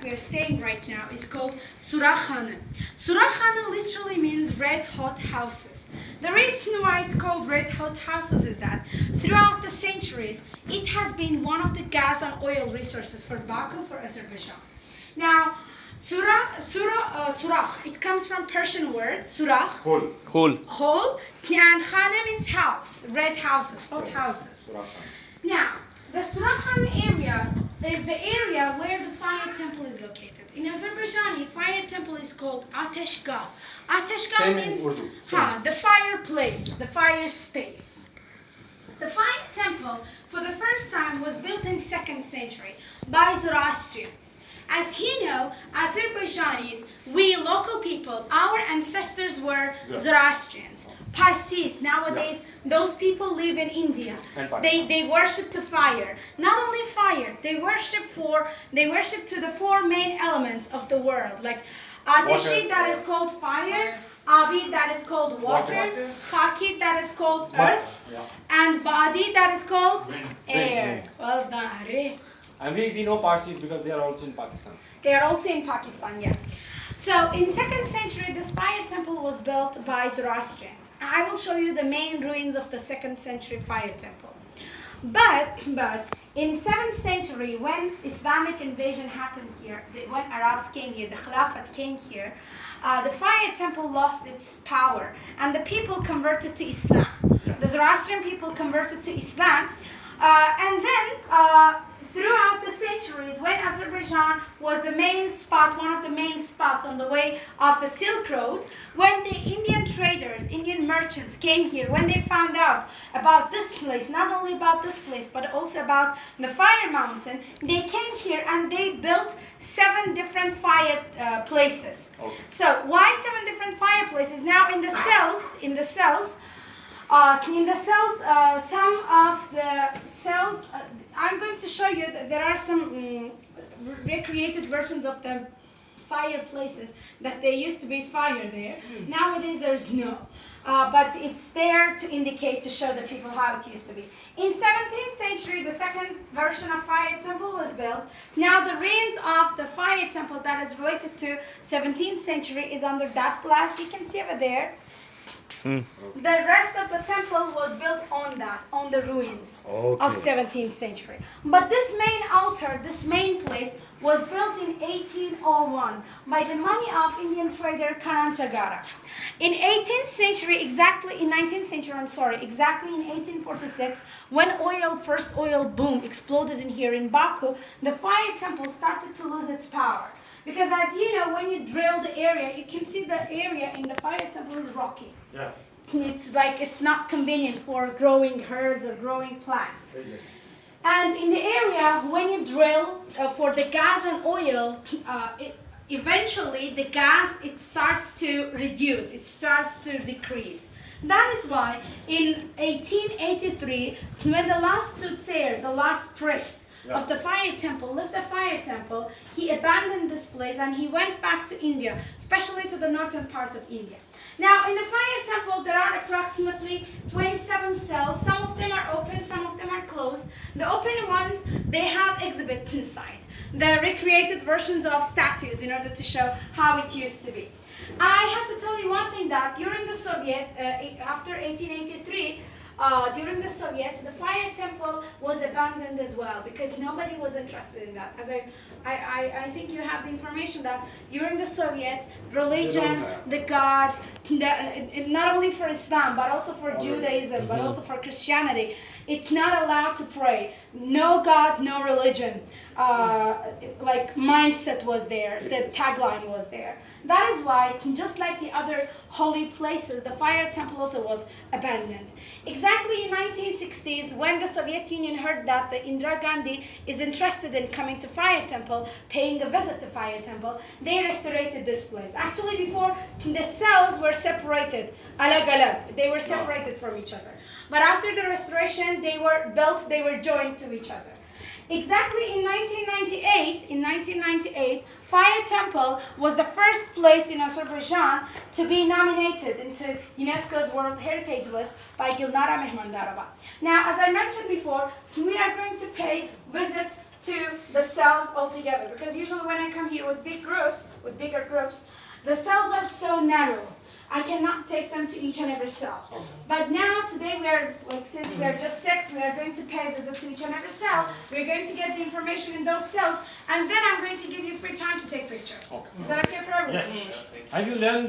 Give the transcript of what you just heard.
we are staying right now is called Surakhane. Surakhane literally means red hot houses. The reason why it's called red hot houses is that throughout the centuries, it has been one of the gas and oil resources for Baku, for Azerbaijan. Now, Surah, it comes from Persian word, surah, hole, and khana means house, red houses, hot houses. Now, the Surakhane area is the area where the fire temple is located. In Azerbaijani, fire temple is called Ateshgah. Ateshgah means the fireplace, the fire space. The fire temple, for the first time, was built in 2nd century by Zoroastrians. As you know, Azerbaijanis, we local people, our ancestors were Zoroastrians. Parsis, nowadays, those people live in India. They worship to fire. Not only fire, they worship to the 4 main elements of the world, like Ateshi, that is called fire, Abi, that is called water, Khaki, that is called earth, and Badi, that is called air. Well done. And we know Parsis because they are also in Pakistan. They are also in Pakistan, yeah. So in 2nd century, this fire temple was built by Zoroastrians. I will show you the main ruins of the 2nd century fire temple. But in 7th century, when Islamic invasion happened here, when Arabs came here, the Khilafat came here, the fire temple lost its power and the people converted to Islam. The Zoroastrian people converted to Islam, and then throughout the centuries, when Azerbaijan was the main spot, one of the main spots on the way of the Silk Road, when the Indian traders, Indian merchants came here, when they found out about this place, not only about this place, but also about the fire mountain, they came here and they built 7 different fire places. Okay. So why 7 different fireplaces? Now in the cells, some of the cells, I'm going to show you that there are some recreated versions of the fireplaces that there used to be fire there. Nowadays there's no, but it's there to indicate, to show the people how it used to be. In 17th century, the 2nd version of fire temple was built. Now the ruins of the fire temple that is related to 17th century is under that glass. You can see over there. The rest of the temple was built on the ruins of 17th century. But this main altar, this main place, was built in 1801 by the money of Indian trader Kananchagara. In 18th century, exactly in 1846, when first oil boom exploded in here in Baku, the fire temple started to lose its power. Because as you know, when you drill the area, you can see the area in the fire temple is rocky. Yeah. It's like it's not convenient for growing herbs or growing plants. And in the area, when you drill for the gas and oil, eventually the gas, it starts to reduce, it starts to decrease. That is why in 1883, when the last soothsayer, the last priest of the fire temple left the fire temple, he abandoned this place and he went back to India, especially to the northern part of India. Now in the fire temple there are approximately 27 cells. Some of them are open, some of them are closed. The open ones, they have exhibits inside. They're recreated versions of statues in order to show how it used to be. I have to tell you one thing, that during the Soviets, after 1883, during the Soviets, the fire temple was abandoned as well because nobody was interested in that. As I think you have the information that during the Soviets, religion, the God, not only for Islam, but also for Judaism, but also for Christianity, it's not allowed to pray. No God, no religion. Like mindset was there, the tagline was there. That is why, just like the other holy places, the fire temple also was abandoned. Exactly in 1960s, when the Soviet Union heard that the Indira Gandhi is interested in coming to fire temple, paying a visit to fire temple, they restored this place. Actually, before, the cells were separated, alag-alag. They were separated from each other. But after the restoration, they were built, they were joined to each other. Exactly in 1998, Fire Temple was the first place in Azerbaijan to be nominated into UNESCO's World Heritage List by Gulnara Mehmandarova. Now, as I mentioned before, we are going to pay visit to the cells altogether. Because usually when I come here with bigger groups, the cells are so narrow. I cannot take them to each and every cell. Okay. But now, today, since we are just 6, we are going to pay a visit to each and every cell. We're going to get the information in those cells, and then I'm going to give you free time to take pictures. Okay. Is that okay for everyone? Yes. Have you learned